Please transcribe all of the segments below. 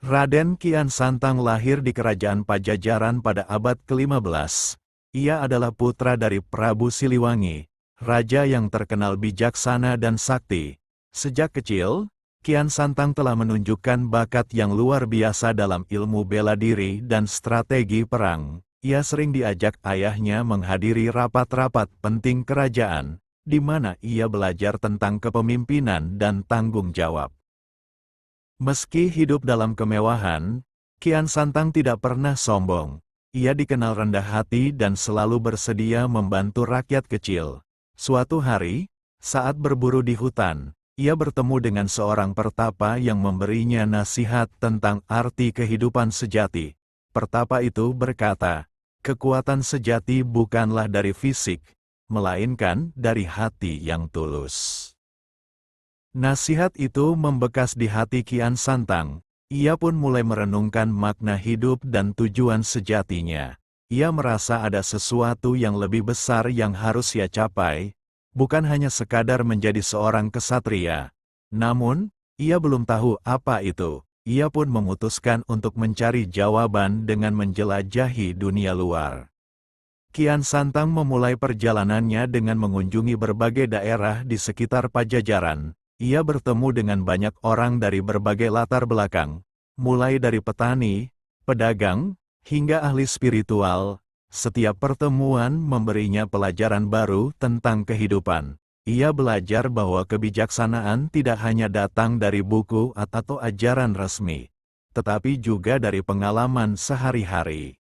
Raden Kian Santang lahir di kerajaan Pajajaran pada abad ke-15. Ia adalah putra dari Prabu Siliwangi, raja yang terkenal bijaksana dan sakti. Sejak kecil, Kian Santang telah menunjukkan bakat yang luar biasa dalam ilmu bela diri dan strategi perang. Ia sering diajak ayahnya menghadiri rapat-rapat penting kerajaan, di mana ia belajar tentang kepemimpinan dan tanggung jawab. Meski hidup dalam kemewahan, Kian Santang tidak pernah sombong. Ia dikenal rendah hati dan selalu bersedia membantu rakyat kecil. Suatu hari, saat berburu di hutan, ia bertemu dengan seorang pertapa yang memberinya nasihat tentang arti kehidupan sejati. Pertapa itu berkata, "Kekuatan sejati bukanlah dari fisik, melainkan dari hati yang tulus." Nasihat itu membekas di hati Kian Santang. Ia pun mulai merenungkan makna hidup dan tujuan sejatinya. Ia merasa ada sesuatu yang lebih besar yang harus ia capai, bukan hanya sekadar menjadi seorang kesatria. Namun, ia belum tahu apa itu. Ia pun memutuskan untuk mencari jawaban dengan menjelajahi dunia luar. Kian Santang memulai perjalanannya dengan mengunjungi berbagai daerah di sekitar Pajajaran. Ia bertemu dengan banyak orang dari berbagai latar belakang, mulai dari petani, pedagang, hingga ahli spiritual. Setiap pertemuan memberinya pelajaran baru tentang kehidupan. Ia belajar bahwa kebijaksanaan tidak hanya datang dari buku atau ajaran resmi, tetapi juga dari pengalaman sehari-hari.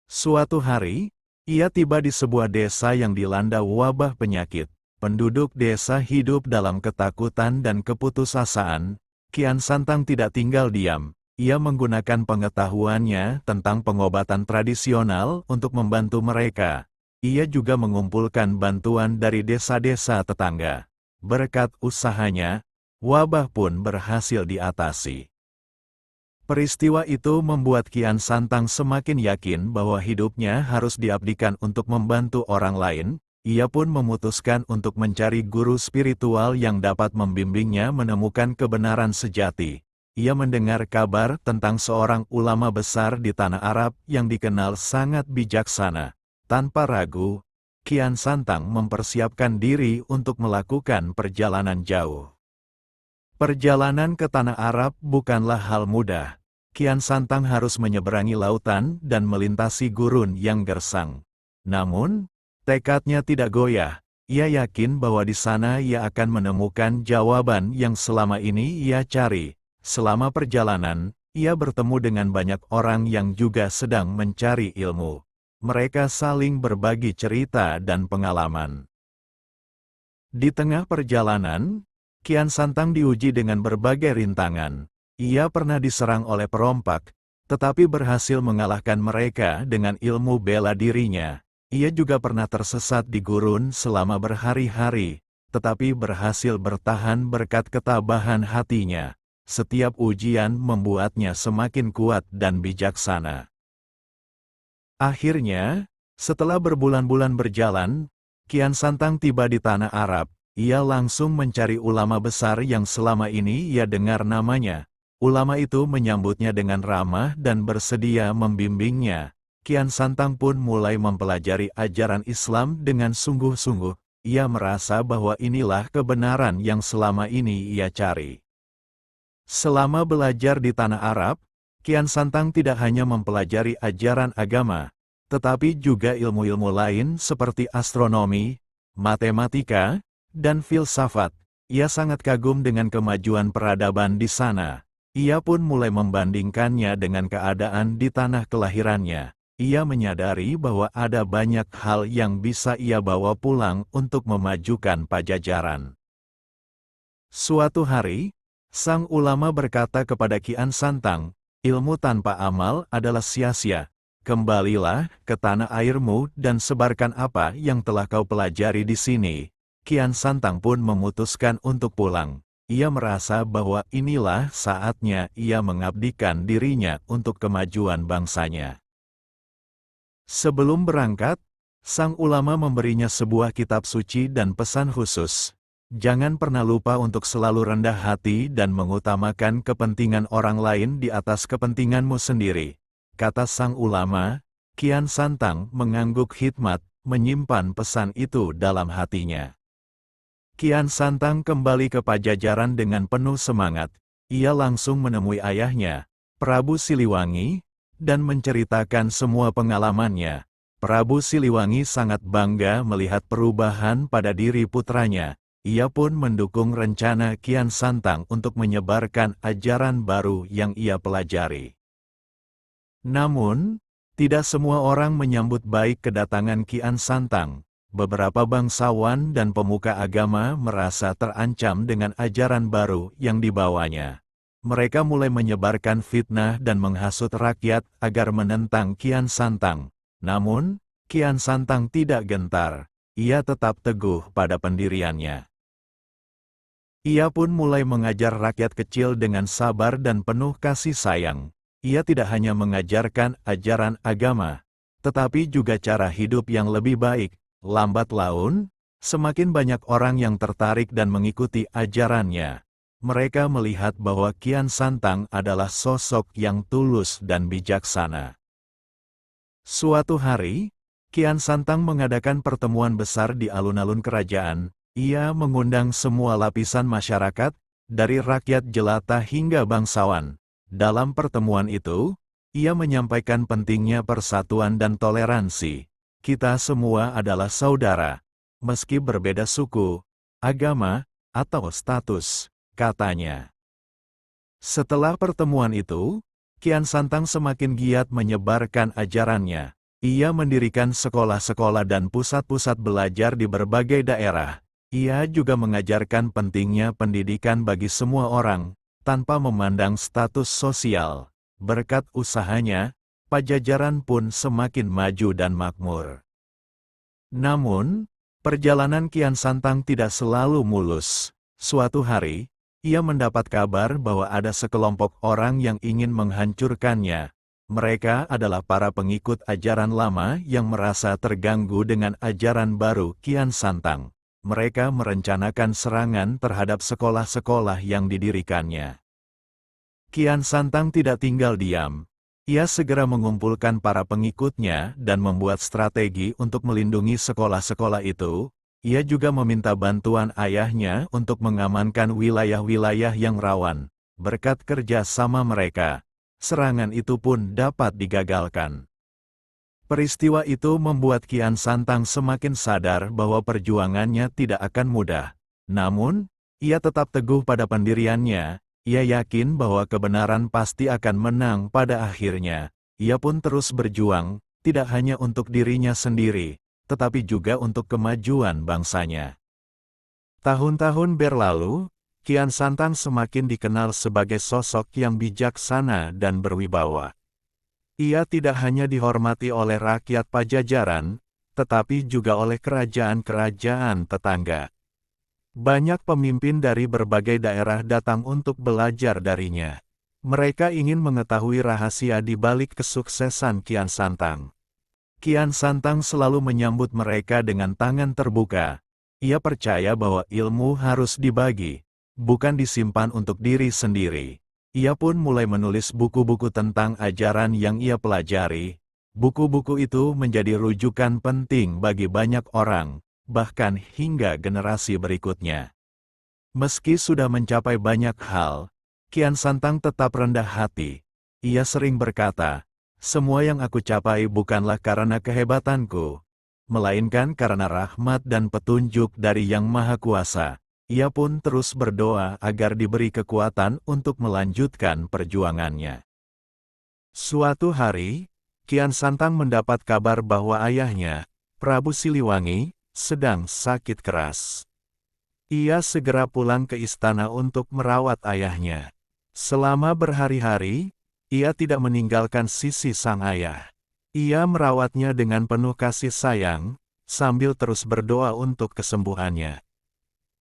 Suatu hari, ia tiba di sebuah desa yang dilanda wabah penyakit. Penduduk desa hidup dalam ketakutan dan keputusasaan. Kian Santang tidak tinggal diam. Ia menggunakan pengetahuannya tentang pengobatan tradisional untuk membantu mereka. Ia juga mengumpulkan bantuan dari desa-desa tetangga. Berkat usahanya, wabah pun berhasil diatasi. Peristiwa itu membuat Kian Santang semakin yakin bahwa hidupnya harus diabdikan untuk membantu orang lain. Ia pun memutuskan untuk mencari guru spiritual yang dapat membimbingnya menemukan kebenaran sejati. Ia mendengar kabar tentang seorang ulama besar di tanah Arab yang dikenal sangat bijaksana. Tanpa ragu, Kian Santang mempersiapkan diri untuk melakukan perjalanan jauh. Perjalanan ke tanah Arab bukanlah hal mudah. Kian Santang harus menyeberangi lautan dan melintasi gurun yang gersang. Namun, tekadnya tidak goyah. Ia yakin bahwa di sana ia akan menemukan jawaban yang selama ini ia cari. Selama perjalanan, ia bertemu dengan banyak orang yang juga sedang mencari ilmu. Mereka saling berbagi cerita dan pengalaman. Di tengah perjalanan, Kian Santang diuji dengan berbagai rintangan. Ia pernah diserang oleh perompak, tetapi berhasil mengalahkan mereka dengan ilmu bela dirinya. Ia juga pernah tersesat di gurun selama berhari-hari, tetapi berhasil bertahan berkat ketabahan hatinya. Setiap ujian membuatnya semakin kuat dan bijaksana. Akhirnya, setelah berbulan-bulan berjalan, Kian Santang tiba di tanah Arab. Ia langsung mencari ulama besar yang selama ini ia dengar namanya. Ulama itu menyambutnya dengan ramah dan bersedia membimbingnya. Kian Santang pun mulai mempelajari ajaran Islam dengan sungguh-sungguh. Ia merasa bahwa inilah kebenaran yang selama ini ia cari. Selama belajar di tanah Arab, Kian Santang tidak hanya mempelajari ajaran agama, tetapi juga ilmu-ilmu lain seperti astronomi, matematika, dan filsafat. Ia sangat kagum dengan kemajuan peradaban di sana. Ia pun mulai membandingkannya dengan keadaan di tanah kelahirannya. Ia menyadari bahwa ada banyak hal yang bisa ia bawa pulang untuk memajukan Pajajaran. Suatu hari, sang ulama berkata kepada Kian Santang, "Ilmu tanpa amal adalah sia-sia. Kembalilah ke tanah airmu dan sebarkan apa yang telah kau pelajari di sini." Kian Santang pun memutuskan untuk pulang. Ia merasa bahwa inilah saatnya ia mengabdikan dirinya untuk kemajuan bangsanya. Sebelum berangkat, sang ulama memberinya sebuah kitab suci dan pesan khusus. Jangan pernah lupa untuk selalu rendah hati dan mengutamakan kepentingan orang lain di atas kepentinganmu sendiri, kata sang ulama. Kian Santang mengangguk hikmat, menyimpan pesan itu dalam hatinya. Kian Santang kembali ke Pajajaran dengan penuh semangat. Ia langsung menemui ayahnya, Prabu Siliwangi, dan menceritakan semua pengalamannya. Prabu Siliwangi sangat bangga melihat perubahan pada diri putranya. Ia pun mendukung rencana Kian Santang untuk menyebarkan ajaran baru yang ia pelajari. Namun, tidak semua orang menyambut baik kedatangan Kian Santang. Beberapa bangsawan dan pemuka agama merasa terancam dengan ajaran baru yang dibawanya. Mereka mulai menyebarkan fitnah dan menghasut rakyat agar menentang Kian Santang. Namun, Kian Santang tidak gentar. Ia tetap teguh pada pendiriannya. Ia pun mulai mengajar rakyat kecil dengan sabar dan penuh kasih sayang. Ia tidak hanya mengajarkan ajaran agama, tetapi juga cara hidup yang lebih baik. Lambat laun, semakin banyak orang yang tertarik dan mengikuti ajarannya. Mereka melihat bahwa Kian Santang adalah sosok yang tulus dan bijaksana. Suatu hari, Kian Santang mengadakan pertemuan besar di alun-alun kerajaan. Ia mengundang semua lapisan masyarakat, dari rakyat jelata hingga bangsawan. Dalam pertemuan itu, ia menyampaikan pentingnya persatuan dan toleransi. Kita semua adalah saudara, meski berbeda suku, agama, atau status, katanya. Setelah pertemuan itu, Kian Santang semakin giat menyebarkan ajarannya. Ia mendirikan sekolah-sekolah dan pusat-pusat belajar di berbagai daerah. Ia juga mengajarkan pentingnya pendidikan bagi semua orang, tanpa memandang status sosial. Berkat usahanya, Pajajaran pun semakin maju dan makmur. Namun, perjalanan Kian Santang tidak selalu mulus. Suatu hari, ia mendapat kabar bahwa ada sekelompok orang yang ingin menghancurkannya. Mereka adalah para pengikut ajaran lama yang merasa terganggu dengan ajaran baru Kian Santang. Mereka merencanakan serangan terhadap sekolah-sekolah yang didirikannya. Kian Santang tidak tinggal diam. Ia segera mengumpulkan para pengikutnya dan membuat strategi untuk melindungi sekolah-sekolah itu. Ia juga meminta bantuan ayahnya untuk mengamankan wilayah-wilayah yang rawan. Berkat kerja sama mereka, serangan itu pun dapat digagalkan. Peristiwa itu membuat Kian Santang semakin sadar bahwa perjuangannya tidak akan mudah. Namun, ia tetap teguh pada pendiriannya. Ia yakin bahwa kebenaran pasti akan menang pada akhirnya. Ia pun terus berjuang, tidak hanya untuk dirinya sendiri, tetapi juga untuk kemajuan bangsanya. Tahun-tahun berlalu, Kian Santang semakin dikenal sebagai sosok yang bijaksana dan berwibawa. Ia tidak hanya dihormati oleh rakyat Pajajaran, tetapi juga oleh kerajaan-kerajaan tetangga. Banyak pemimpin dari berbagai daerah datang untuk belajar darinya. Mereka ingin mengetahui rahasia di balik kesuksesan Kian Santang. Kian Santang selalu menyambut mereka dengan tangan terbuka. Ia percaya bahwa ilmu harus dibagi, bukan disimpan untuk diri sendiri. Ia pun mulai menulis buku-buku tentang ajaran yang ia pelajari. Buku-buku itu menjadi rujukan penting bagi banyak orang, bahkan hingga generasi berikutnya. Meski sudah mencapai banyak hal, Kian Santang tetap rendah hati. Ia sering berkata, "Semua yang aku capai bukanlah karena kehebatanku, melainkan karena rahmat dan petunjuk dari Yang Maha Kuasa." Ia pun terus berdoa agar diberi kekuatan untuk melanjutkan perjuangannya. Suatu hari, Kian Santang mendapat kabar bahwa ayahnya, Prabu Siliwangi, sedang sakit keras. Ia segera pulang ke istana untuk merawat ayahnya. Selama berhari-hari, ia tidak meninggalkan sisi sang ayah. Ia merawatnya dengan penuh kasih sayang, sambil terus berdoa untuk kesembuhannya.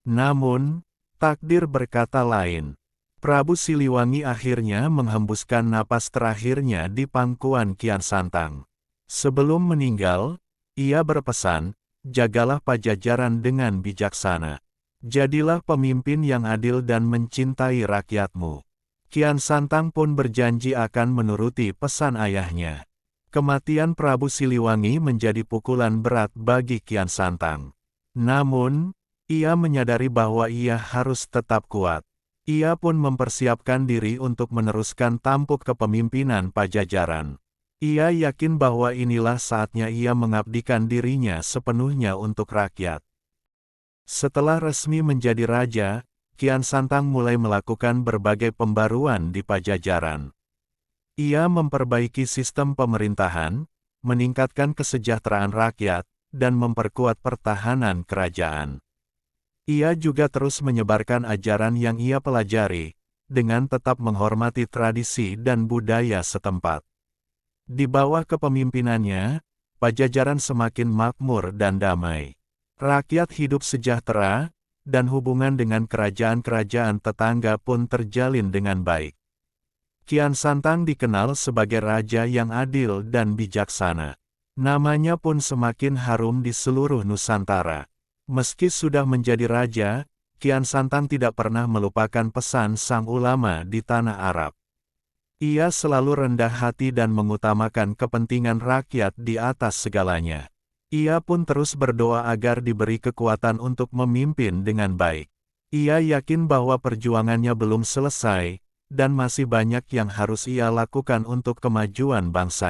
Namun, takdir berkata lain. Prabu Siliwangi akhirnya menghembuskan napas terakhirnya di pangkuan Kian Santang. Sebelum meninggal, ia berpesan, "Jagalah Pajajaran dengan bijaksana. Jadilah pemimpin yang adil dan mencintai rakyatmu. Kian Santang pun berjanji akan menuruti pesan ayahnya. Kematian Prabu Siliwangi menjadi pukulan berat bagi Kian Santang. Namun, ia menyadari bahwa ia harus tetap kuat. Ia pun mempersiapkan diri untuk meneruskan tampuk kepemimpinan Pajajaran. Ia yakin bahwa inilah saatnya ia mengabdikan dirinya sepenuhnya untuk rakyat. Setelah resmi menjadi raja, Kian Santang mulai melakukan berbagai pembaruan di Pajajaran. Ia memperbaiki sistem pemerintahan, meningkatkan kesejahteraan rakyat, dan memperkuat pertahanan kerajaan. Ia juga terus menyebarkan ajaran yang ia pelajari, dengan tetap menghormati tradisi dan budaya setempat. Di bawah kepemimpinannya, Pajajaran semakin makmur dan damai. Rakyat hidup sejahtera, dan hubungan dengan kerajaan-kerajaan tetangga pun terjalin dengan baik. Kian Santang dikenal sebagai raja yang adil dan bijaksana. Namanya pun semakin harum di seluruh Nusantara. Meski sudah menjadi raja, Kian Santang tidak pernah melupakan pesan sang ulama di tanah Arab. Ia selalu rendah hati dan mengutamakan kepentingan rakyat di atas segalanya. Ia pun terus berdoa agar diberi kekuatan untuk memimpin dengan baik. Ia yakin bahwa perjuangannya belum selesai, dan masih banyak yang harus ia lakukan untuk kemajuan bangsa.